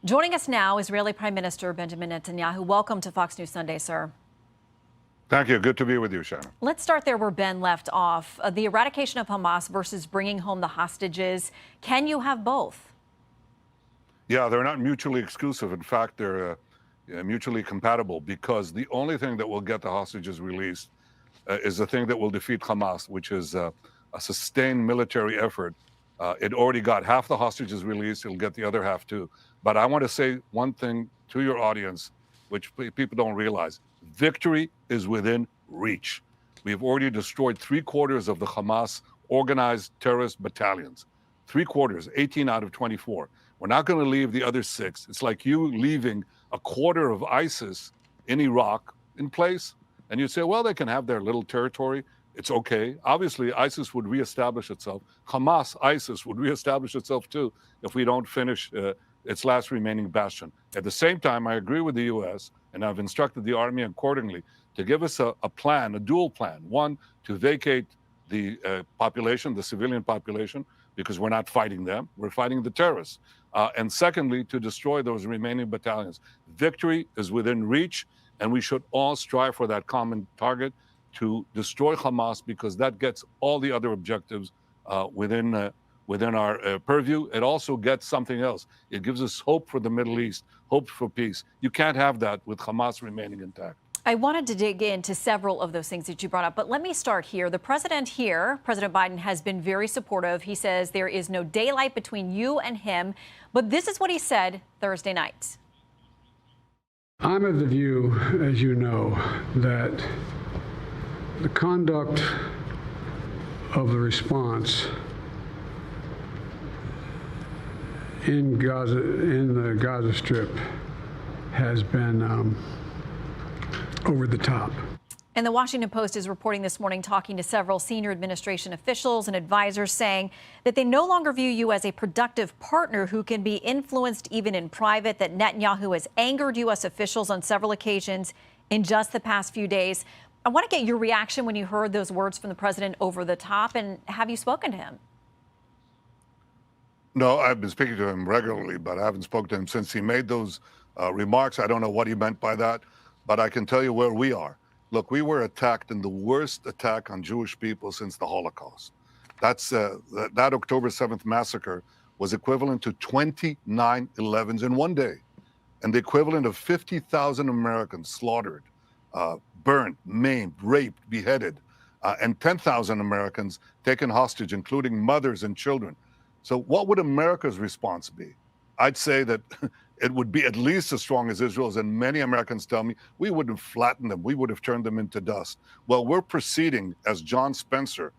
Joining us now, Israeli Prime Minister Benjamin Netanyahu. Welcome to Fox News Sunday, sir. Thank you. Good to be with you, Shannon. Let's start there where Ben left off. The eradication of Hamas versus bringing home the hostages. Can you have both? Yeah, they're not mutually exclusive. In fact, they're mutually compatible, because the only thing that will get the hostages released is the thing that will defeat Hamas, which is a sustained military effort. It already got half the hostages released. It'll get the other half too. But I want to say one thing to your audience, which people don't realize. Victory is within reach. We've already destroyed 3/4 of the Hamas organized terrorist battalions. 3/4, 18 out of 24. We're not going to leave the other 6. It's like you leaving a quarter of ISIS in Iraq in place. And you say, well, they can have their little territory. It's okay. Obviously, ISIS would reestablish itself. Hamas, ISIS would reestablish itself too if we don't finish its last remaining bastion. At the same time, I agree with the U.S., and I've instructed the Army accordingly to give us a plan, a dual plan. One, to vacate the population, the civilian population, because we're not fighting them. We're fighting the terrorists. And secondly, to destroy those remaining battalions. Victory is within reach, and we should all strive for that common target to destroy Hamas, because that gets all the other objectives within our purview. It also gets something else. It gives us hope for the Middle East, hope for peace. You can't have that with Hamas remaining intact. I wanted to dig into several of those things that you brought up, but let me start here. The president here, President Biden, has been very supportive. He says there is no daylight between you and him, but this is what he said Thursday night. I'm of the view, as you know, that the conduct of the response in Gaza, in the Gaza Strip, has been over the top. And the Washington Post is reporting this morning, talking to several senior administration officials and advisors, saying that they no longer view you as a productive partner who can be influenced even in private, that Netanyahu has angered U.S. officials on several occasions in just the past few days. I want to get your reaction when you heard those words from the president, over the top, and have you spoken to him? No, I've been speaking to him regularly, but I haven't spoken to him since he made those remarks. I don't know what he meant by that, but I can tell you where we are. Look, we were attacked in the worst attack on Jewish people since the Holocaust. That's that October 7th massacre was equivalent to 29 11s in one day, and the equivalent of 50,000 Americans slaughtered, burned, maimed, raped, beheaded, and 10,000 Americans taken hostage, including mothers and children. So what would America's response be? I'd say that it would be at least as strong as Israel's, and many Americans tell me we would have flattened them, we would have turned them into dust. Well, we're proceeding, as John Spencer,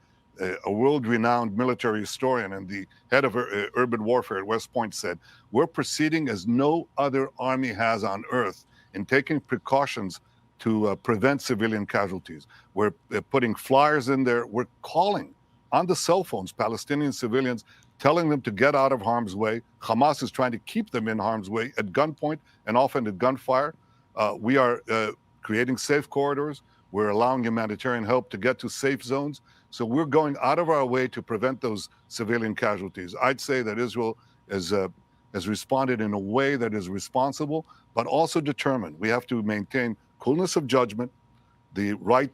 a world-renowned military historian and the head of urban warfare at West Point, said, we're proceeding as no other army has on earth in taking precautions to prevent civilian casualties. We're putting flyers in there. We're calling on the cell phones Palestinian civilians, telling them to get out of harm's way. Hamas is trying to keep them in harm's way at gunpoint and often at gunfire. We are creating safe corridors. We're allowing humanitarian help to get to safe zones. So we're going out of our way to prevent those civilian casualties. I'd say that Israel has responded in a way that is responsible, but also determined. We have to maintain coolness of judgment, the right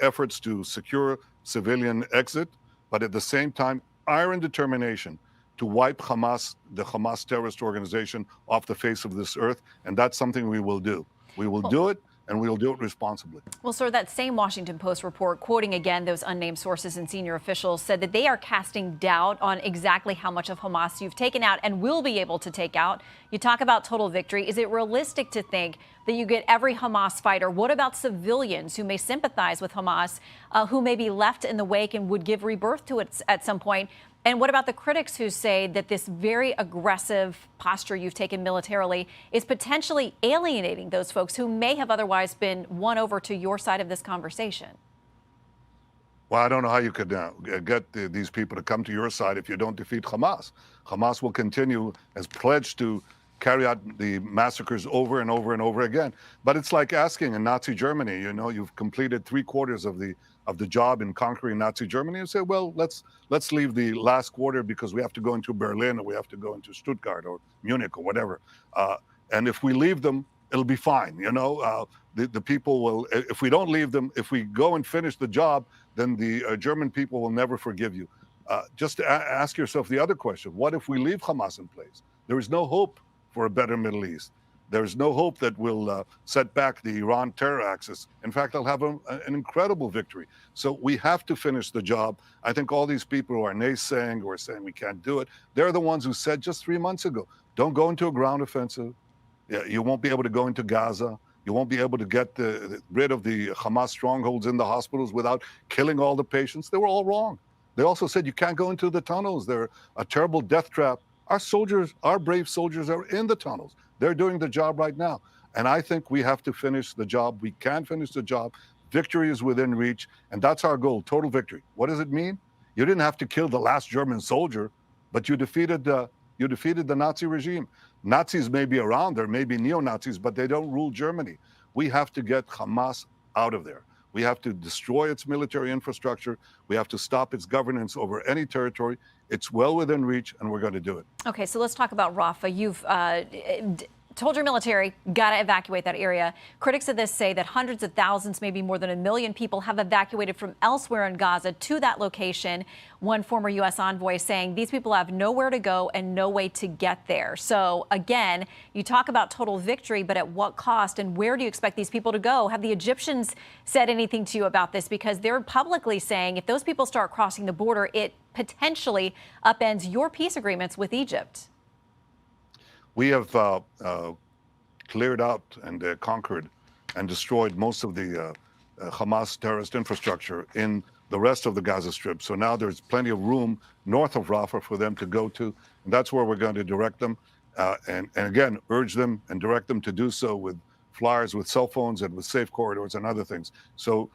efforts to secure civilian exit, but at the same time, iron determination to wipe Hamas, the Hamas terrorist organization, off the face of this earth. And that's something we will do. We will do it, and we will do it responsibly. Well, sir, that same Washington Post report, quoting again those unnamed sources and senior officials, said that they are casting doubt on exactly how much of Hamas you've taken out and will be able to take out. You talk about total victory. Is it realistic to think that you get every Hamas fighter? What about civilians who may sympathize with Hamas, who may be left in the wake and would give rebirth to it at some point? And what about the critics who say that this very aggressive posture you've taken militarily is potentially alienating those folks who may have otherwise been won over to your side of this conversation? Well, I don't know how you could get these people to come to your side if you don't defeat Hamas. Hamas will continue, as pledged, to carry out the massacres over and over and over again. But it's like asking in Nazi Germany, you know, you've completed 3/4 of the of the job in conquering Nazi Germany and say, well, let's leave the last quarter because we have to go into Berlin or we have to go into Stuttgart or Munich or whatever. And if we leave them, it'll be fine. The people will, if we don't leave them, if we go and finish the job, then the German people will never forgive you. Just to ask yourself the other question, what if we leave Hamas in place? There is no hope for a better Middle East. There's no hope that we'll set back the Iran terror axis. In fact, they'll have an incredible victory. So we have to finish the job. I think all these people who are naysaying or saying we can't do it, they're the ones who said just 3 months ago, don't go into a ground offensive. You won't be able to go into Gaza. You won't be able to get rid of the Hamas strongholds in the hospitals without killing all the patients. They were all wrong. They also said you can't go into the tunnels. They're a terrible death trap. Our soldiers, our brave soldiers are in the tunnels. They're doing the job right now. And I think we have to finish the job. We can finish the job. Victory is within reach. And that's our goal, total victory. What does it mean? You didn't have to kill the last German soldier, but you defeated the Nazi regime. Nazis may be around, there may be neo-Nazis, but they don't rule Germany. We have to get Hamas out of there. We have to destroy its military infrastructure. We have to stop its governance over any territory. It's well within reach, and we're going to do it. Okay, so let's talk about Rafah. You've told your military, got to evacuate that area. Critics of this say that hundreds of thousands, maybe more than 1 million people have evacuated from elsewhere in Gaza to that location. One former U.S. envoy saying these people have nowhere to go and no way to get there. So again, you talk about total victory, but at what cost, and where do you expect these people to go? Have the Egyptians said anything to you about this? Because they're publicly saying if those people start crossing the border, it potentially upends your peace agreements with Egypt. We have cleared out and conquered and destroyed most of the Hamas terrorist infrastructure in the rest of the Gaza Strip. So now there's plenty of room north of Rafah for them to go to. And that's where we're going to direct them. And again, urge them and direct them to do so with flyers, with cell phones, and with safe corridors and other things. So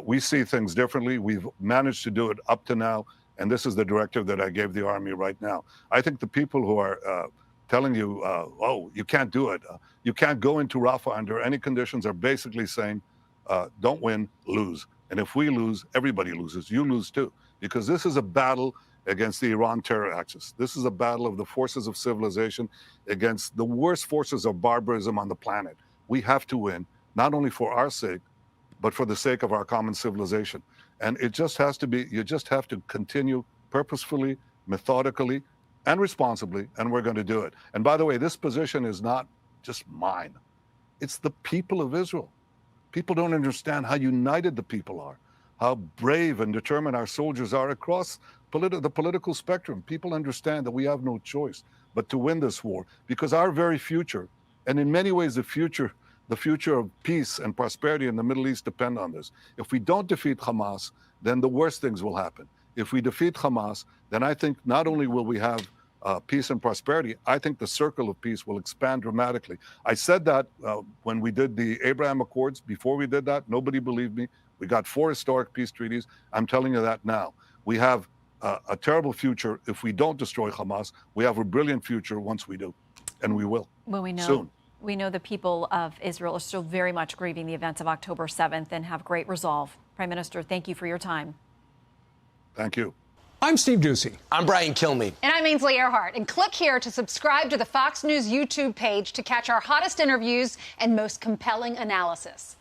we see things differently. We've managed to do it up to now. And this is the directive that I gave the Army right now. I think the people who are telling you, oh, you can't do it, you can't go into Rafah under any conditions, are basically saying, don't win, lose. And if we lose, everybody loses. You lose too, because this is a battle against the Iran terror axis. This is a battle of the forces of civilization against the worst forces of barbarism on the planet. We have to win, not only for our sake, but for the sake of our common civilization. And it just has to be, you just have to continue purposefully, methodically, and responsibly, and we're going to do it. And by the way, this position is not just mine. It's the people of Israel. People don't understand how united the people are, how brave and determined our soldiers are across the political spectrum. People understand that we have no choice but to win this war, because our very future, and in many ways the future of peace and prosperity in the Middle East depend on this. If we don't defeat Hamas, then the worst things will happen. If we defeat Hamas, then I think not only will we have peace and prosperity, I think the circle of peace will expand dramatically. I said that when we did the Abraham Accords. Before we did that, nobody believed me. We got 4 historic peace treaties. I'm telling you that now. We have a terrible future if we don't destroy Hamas. We have a brilliant future once we do, and we will. Well, we know. Soon. We know the people of Israel are still very much grieving the events of October 7th and have great resolve. Prime Minister, thank you for your time. Thank you. I'm Steve Doocy. I'm Brian Kilmeade. And I'm Ainsley Earhart. And click here to subscribe to the Fox News YouTube page to catch our hottest interviews and most compelling analysis.